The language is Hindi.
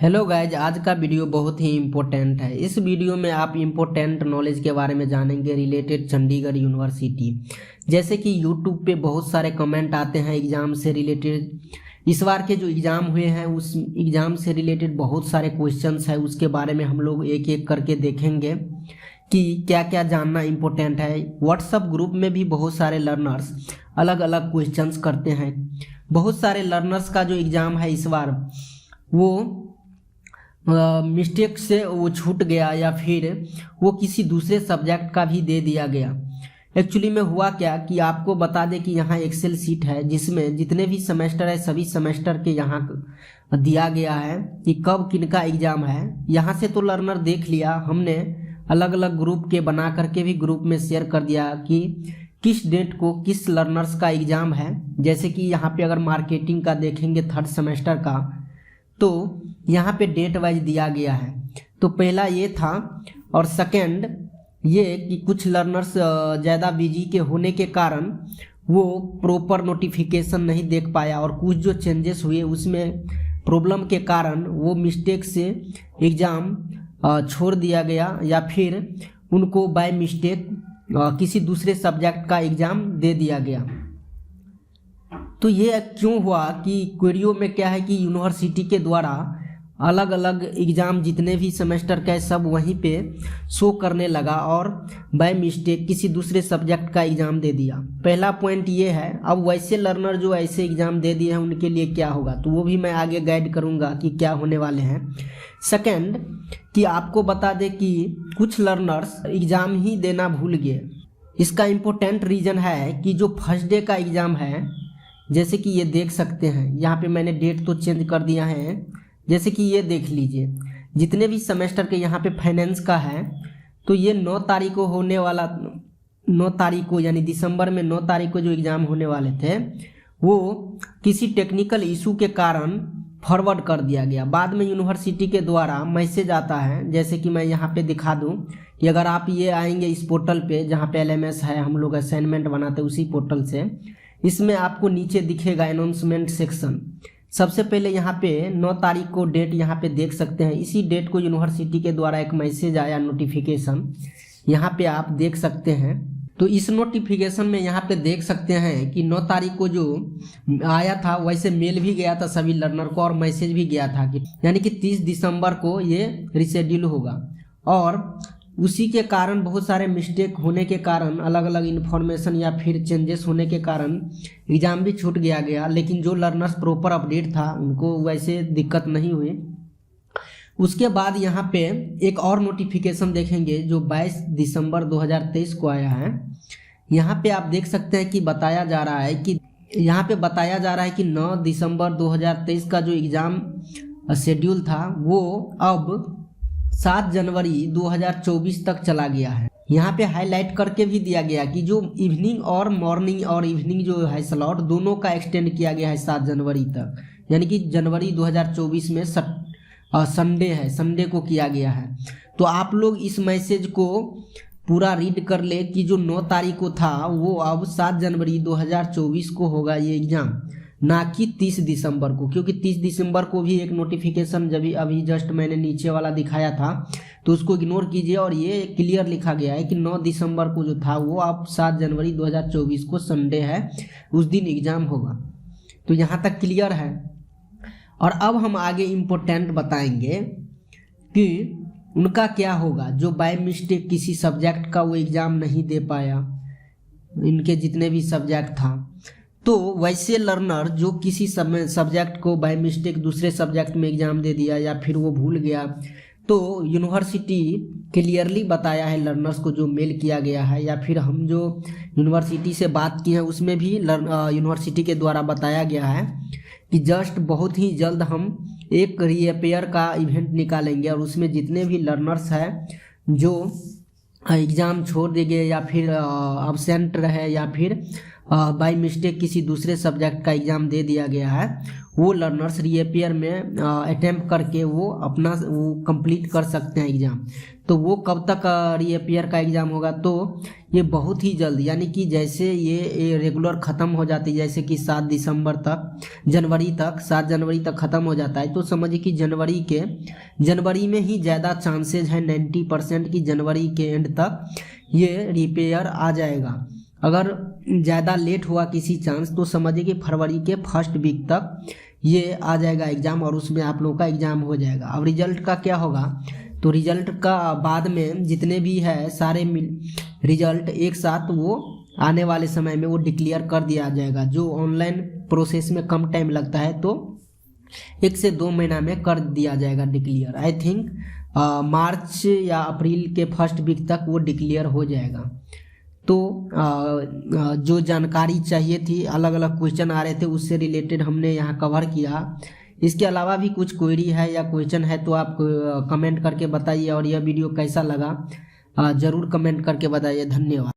हेलो गाइज, आज का वीडियो बहुत ही इम्पोर्टेंट है। इस वीडियो में आप इम्पोर्टेंट नॉलेज के बारे में जानेंगे रिलेटेड चंडीगढ़ यूनिवर्सिटी। जैसे कि यूट्यूब पे बहुत सारे कमेंट आते हैं एग्ज़ाम से रिलेटेड। इस बार के जो एग्ज़ाम हुए हैं उस एग्ज़ाम से रिलेटेड बहुत सारे क्वेश्चंस है, उसके बारे में हम लोग एक एक करके देखेंगे कि क्या क्या जानना इम्पोर्टेंट है। व्हाट्सएप ग्रुप में भी बहुत सारे लर्नर्स अलग अलग क्वेश्चंस करते हैं। बहुत सारे लर्नर्स का जो एग्ज़ाम है इस बार वो मिस्टेक से वो छूट गया या फिर वो किसी दूसरे सब्जेक्ट का भी दे दिया गया। एक्चुअली में हुआ क्या कि आपको बता दें कि यहाँ एक्सेल सीट है जिसमें जितने भी सेमेस्टर है सभी सेमेस्टर के यहाँ दिया गया है कि कब किनका एग्ज़ाम है। यहाँ से तो लर्नर देख लिया, हमने अलग अलग ग्रुप के बना करके भी ग्रुप में शेयर कर दिया कि किस डेट को किस लर्नर्स का एग्ज़ाम है। जैसे कि यहाँ पे अगर मार्केटिंग का देखेंगे थर्ड सेमेस्टर का तो यहाँ पे डेट वाइज दिया गया है। तो पहला ये था, और सेकंड ये कि कुछ लर्नर्स ज़्यादा बिजी के होने के कारण वो प्रॉपर नोटिफिकेशन नहीं देख पाया और कुछ जो चेंजेस हुए उसमें प्रॉब्लम के कारण वो मिस्टेक से एग्ज़ाम छोड़ दिया गया या फिर उनको बाय मिस्टेक किसी दूसरे सब्जेक्ट का एग्ज़ाम दे दिया गया। तो ये क्यों हुआ कि क्वेरियो में क्या है कि यूनिवर्सिटी के द्वारा अलग अलग एग्ज़ाम जितने भी सेमेस्टर का है सब वहीं पे शो करने लगा और बाय मिस्टेक किसी दूसरे सब्जेक्ट का एग्ज़ाम दे दिया। पहला पॉइंट ये है। अब वैसे लर्नर जो ऐसे एग्ज़ाम दे दिए हैं उनके लिए क्या होगा, तो वो भी मैं आगे गाइड करूँगा कि क्या होने वाले हैं। सेकंड कि आपको बता दें कि कुछ लर्नर्स एग्ज़ाम ही देना भूल गए। इसका इम्पोर्टेंट रीज़न है कि जो फर्स्ट डे का एग्ज़ाम है, जैसे कि ये देख सकते हैं यहाँ पे मैंने डेट तो चेंज कर दिया है। जैसे कि ये देख लीजिए जितने भी सेमेस्टर के यहाँ पे फाइनेंस का है तो ये 9 तारीख को होने वाला, 9 तारीख को यानी दिसंबर में 9 तारीख को जो एग्ज़ाम होने वाले थे वो किसी टेक्निकल इशू के कारण फॉरवर्ड कर दिया गया। बाद में यूनिवर्सिटी के द्वारा मैसेज आता है, जैसे कि मैं यहाँ पे दिखा दूँ कि अगर आप ये आएंगे इस पोर्टल पे जहाँ पे LMS है, हम लोग असाइनमेंट बनाते हैं उसी पोर्टल से, इसमें आपको नीचे दिखेगा अनाउंसमेंट सेक्शन। सबसे पहले यहाँ पे 9 तारीख को डेट यहाँ पे देख सकते हैं। इसी डेट को यूनिवर्सिटी के द्वारा एक मैसेज आया नोटिफिकेशन, यहाँ पे आप देख सकते हैं। तो इस नोटिफिकेशन में यहाँ पे देख सकते हैं कि 9 तारीख को जो आया था वैसे मेल भी गया था सभी लर्नर को और मैसेज भी गया था कि यानी कि 30 दिसंबर को ये रिशेड्यूल होगा। और उसी के कारण बहुत सारे मिस्टेक होने के कारण अलग अलग इन्फॉर्मेशन या फिर चेंजेस होने के कारण एग्ज़ाम भी छूट गया। लेकिन जो लर्नर्स प्रॉपर अपडेट था उनको वैसे दिक्कत नहीं हुई। उसके बाद यहाँ पे एक और नोटिफिकेशन देखेंगे जो 22 दिसंबर 2023 को आया है। यहाँ पे आप देख सकते हैं कि बताया जा रहा है कि 9 दिसंबर 2023 का जो एग्ज़ाम शेड्यूल था वो अब 7 जनवरी 2024 तक चला गया है। यहाँ पे हाईलाइट करके भी दिया गया कि जो इवनिंग और मॉर्निंग और इवनिंग जो है स्लॉट दोनों का एक्सटेंड किया गया है 7 जनवरी तक, यानी कि जनवरी 2024 में संडे है, संडे को किया गया है। तो आप लोग इस मैसेज को पूरा रीड कर ले कि जो 9 तारीख को था वो अब 7 जनवरी 2024 को होगा ये एग्ज़ाम, ना कि 30 दिसंबर को। क्योंकि 30 दिसंबर को भी एक नोटिफिकेशन जब अभी जस्ट मैंने नीचे वाला दिखाया था तो उसको इग्नोर कीजिए और ये क्लियर लिखा गया है कि 9 दिसंबर को जो था वो अब 7 जनवरी 2024 को संडे है, उस दिन एग्ज़ाम होगा। तो यहाँ तक क्लियर है। और अब हम आगे इम्पोर्टेंट बताएंगे कि उनका क्या होगा जो बाय मिस्टेक किसी सब्जेक्ट का वो एग्ज़ाम नहीं दे पाया, इनके जितने भी सब्जेक्ट था। तो वैसे लर्नर जो किसी सब्जेक्ट को बाय मिस्टेक दूसरे सब्जेक्ट में एग्ज़ाम दे दिया या फिर वो भूल गया, तो यूनिवर्सिटी क्लियरली बताया है लर्नर्स को जो मेल किया गया है या फिर हम जो यूनिवर्सिटी से बात की है उसमें भी यूनिवर्सिटी के द्वारा बताया गया है कि जस्ट बहुत ही जल्द हम एक रीअपेयर का इवेंट निकालेंगे और उसमें जितने भी लर्नर्स हैं जो एग्ज़ाम छोड़ देंगे या फिर अब्सेंट रहे या फिर बाय मिस्टेक किसी दूसरे सब्जेक्ट का एग्ज़ाम दे दिया गया है, वो लर्नर्स रीअपियर में अटेम्प्ट करके वो अपना वो कंप्लीट कर सकते हैं एग्ज़ाम। तो वो कब तक रीअपियर का एग्ज़ाम होगा, तो ये बहुत ही जल्द, यानी कि जैसे ये रेगुलर ख़त्म हो जाती है, जैसे कि 7 दिसंबर तक, जनवरी तक, 7 जनवरी तक ख़त्म हो जाता है, तो समझिए कि जनवरी में ही ज़्यादा चांसेज है, 90% की जनवरी के एंड तक ये रिपेयर आ जाएगा। अगर ज़्यादा लेट हुआ किसी चांस तो समझिए कि फरवरी के फर्स्ट वीक तक ये आ जाएगा एग्ज़ाम, और उसमें आप लोगों का एग्ज़ाम हो जाएगा। अब रिजल्ट का क्या होगा, तो रिजल्ट का बाद में जितने भी है सारे रिजल्ट एक साथ वो आने वाले समय में वो डिक्लेयर कर दिया जाएगा। जो ऑनलाइन प्रोसेस में कम टाइम लगता है तो 1 से 2 महीना में कर दिया जाएगा डिक्लेयर। आई थिंक मार्च या अप्रैल के फर्स्ट वीक तक वो डिक्लेयर हो जाएगा। तो जो जानकारी चाहिए थी, अलग अलग क्वेश्चन आ रहे थे, उससे रिलेटेड हमने यहाँ कवर किया। इसके अलावा भी कुछ क्वेरी है या क्वेश्चन है तो आप कमेंट करके बताइए, और यह वीडियो कैसा लगा ज़रूर कमेंट करके बताइए। धन्यवाद।